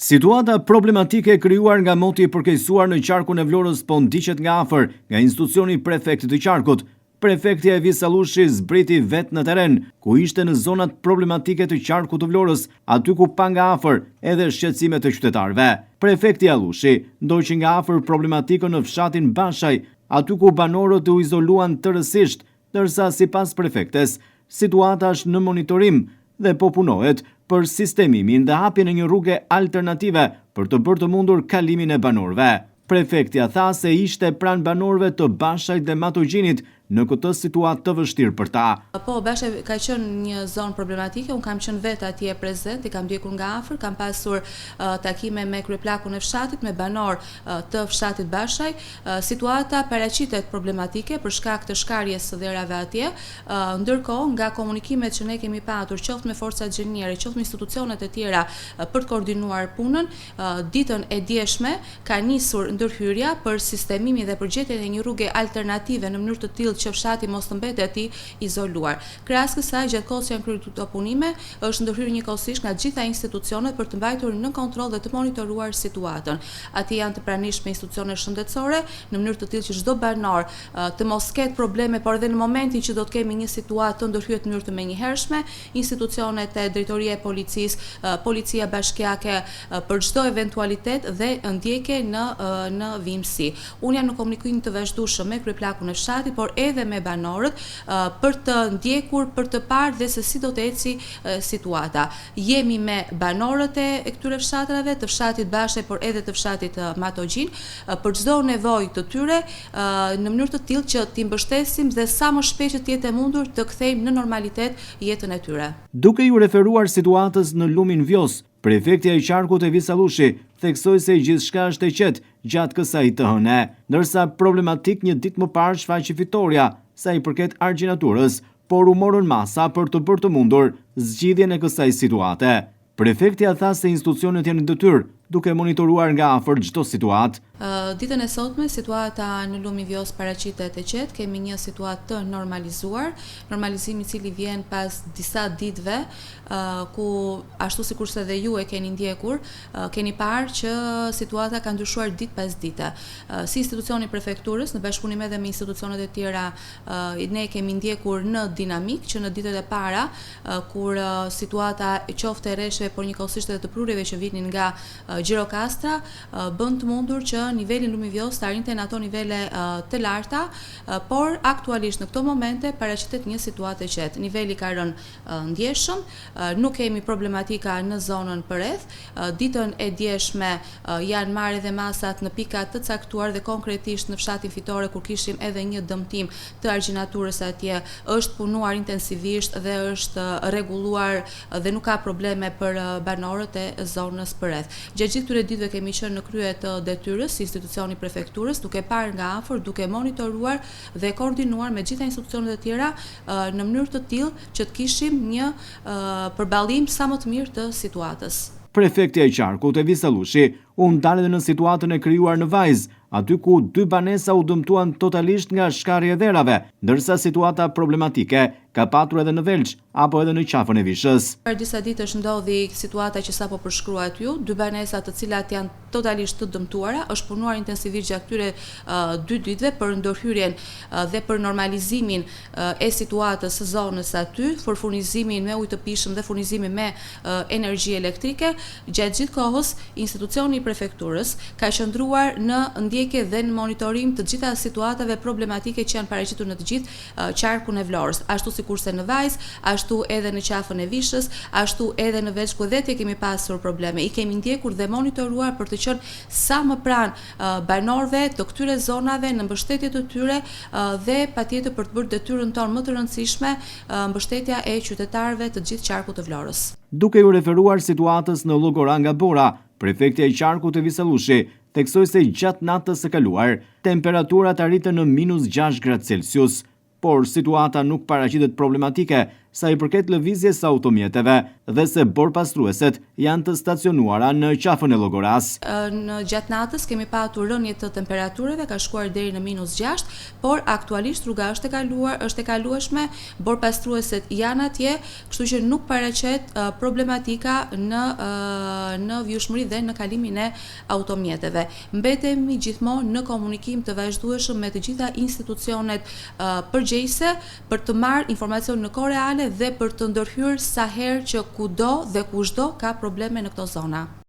Situata problematike e krijuar nga moti i përkeqësuar në qarkun e Vlorës po ndiqet nga afër nga institucioni prefekt të qarkut. Prefekti Evi Sallushi zbriti vet në terren, ku ishte në zonat problematike të qarkut të Vlorës, aty ku pa nga afër edhe shqetësimet e qytetarëve. Prefekti Allushi ndoqi nga afër problematikën në fshatin Bashaj, aty ku banorët u izoluan tërësisht, ndërsa sipas prefektes, situata është në monitorim dhe po punohet për sistemimin dhe hapjen e një rruge alternative për të bërë të mundur kalimin e banorëve. Prefektja tha se ishte pranë banorëve të Bashajt dhe Matogjinit në këtë situatë të vështirë për ta. Po, Bashaj ka qenë një zonë problematike, unë kam qenë vetë atje prezent, i kam ndjekur nga afër, kam pasur takime me kryeplakun e fshatit, me banor të fshatit Bashaj. Situata paraqitet problematike për shkak të shkarjes së dherave atje. Ndërkohë, nga komunikimet që ne kemi patur, qoftë me forcat gjeniere, qoftë me institucionet e tjera për të koordinuar punën, ditën e djeshme ka nisur ndërhyrja për sistemimin dhe për gjetjen e një rruge alternative në mënyrë të tillë që fshati mos të mbetet i izoluar. Krahas kësaj, gjatë kohës që janë kryer këto punime, është ndërhyrë njëkohësisht nga gjitha institucionet për të mbajtur në kontroll dhe të monitoruar situatën. Ati janë të pranishme institucione shëndetësore në mënyrë të tillë që çdo banor të mos ketë probleme, por edhe në momentin që do të kemi një situatë të ndërhyet në mënyrë të menjëhershme, institucionet e drejtoria e policisë, policia bashkiake për çdo eventualitet dhe ndjekje në vimësi. Unë jam në komunikim të vazhdueshëm me kryeplakun e fshatit, por edhe me banorët për të ndjekur, për të parë dhe se si do të eci situata. Jemi me banorët e këtyre fshatrave, të fshatit Bashaj, por edhe të fshatit Matogjin, për çdo nevojë të tyre në mënyrë të tillë që t'i mbështesim dhe sa më shpejt që të jetë e mundur të kthejmë në normalitet jetën e tyre. Duke ju referuar situatës në lumin Vjos, prefektja i qarkut Evi Sallushi theksoi se gjithçka është e qetë gjatë kësaj të hëne, ndërsa problematik një ditë më parë shfaqi fitoria sa i përket argjinaturës, por u morën masa për të bërë të mundur zgjidhjen e kësaj situate. Prefektja tha se institucionet janë në detyrë duke monitoruar nga afër çdo situatë. Ditën e sotme, situata në lumin Vjos paraqitet e qetë, kemi një situatë të normalizuar, normalizimi i cili vjen pas disa ditëve, ku ashtu sikurse dhe ju e keni ndjekur, keni parë që situata ka ndryshuar ditë pas dite. Si institucioni prefekturës, në bashkëpunim edhe me institucionet e tjera, ne kemi ndjekur në dinamik që në ditët e para, kur situata qofte e rreshve, por njëkohësisht edhe të prurjeve që vinin nga Gjirokastra, bën të mundur që niveli lumi Vjos të arrinte në ato nivele të larta, por aktualisht në këto momente paraqitet një situatë e qetë. Niveli ka rënë ndjeshëm, nuk kemi problematika në zonën përreth. Ditën e djeshme janë marrë edhe masat në pika të caktuar dhe konkretisht në fshatin Fitore, kur kishim edhe një dëmtim të argjinaturës atje, është punuar intensivisht dhe është rregulluar dhe nuk ka probleme për banorët e zonës përreth. Gjatë gjithë këtyre ditëve kemi qenë në krye të detyrës institucioni prefekturës, duke parë nga afër, duke monitoruar dhe koordinuar me gjitha institucionet e tjera në mënyrë të tillë që të kishim një përballim sa më të mirë të situatës. Prefektja i qarkut Evi Sallushi u ndal edhe në situatën e krijuar në Vajzë, aty ku 2 banesa u dëmtuan totalisht nga shkarja e dherave, ndërsa situata problematike ka patur edhe në Velç apo edhe në qafën e Vishës. Për disa ditësh ndodhi situata që sapo përshkruat ju, 2 banesa të cilat janë totalisht të dëmtuara, është punuar intensivisht gjatë këtyre 2 ditëve për ndërhyrjen dhe për normalizimin e situatës së zonës aty, për furnizimin me ujë të pishëm dhe furnizimin me energji elektrike. Gjatë gjithë kohës, institucioni i prefekturës ka qëndruar në ndjekje dhe në monitorim të gjitha situatave problematike që janë paraqitur në të gjithë qarkun e Vlorës, ashtu sikurse në Vajzë, ashtu edhe në qafën e Vishës, ashtu edhe në Velç, ku dhe kemi pasur probleme. I kemi ndjekur dhe monitoruar për të qenë sa më pranë banorëve të këtyre zonave në mbështetje të tyre dhe patjetër për të bërë detyrën tonë më të rëndësishme, mbështetja e qytetarëve të gjithë qarkut të Vlorës. Duke ju referuar situatës në Llogoranga Bora, prefektja i qarkut Evi Sallushi theksoi se gjatë natës së kaluar, temperaturat arritën në -6 gradë Celsius, por situata nuk paraqitet problematike sa i përket lëvizjes së automjeteve dhe se borpastrueset janë të stacionuara në qafën e llogoras. Në gjatë natës kemi patur rënje të temperaturave, ka shkuar deri në -6, por aktualisht rruga është e kalueshme, borpastrueset janë atje, kështu që nuk paraqet problematika në vjushmëri dhe në kalimin e automjeteve. Mbetemi gjithmonë në komunikim të vazhdueshëm me të gjitha institucionet përgjegjëse për të marrë informacion në kohë reale dhe për të ndërhyrë sa herë që kudo dhe kushdo ka probleme në këto zona.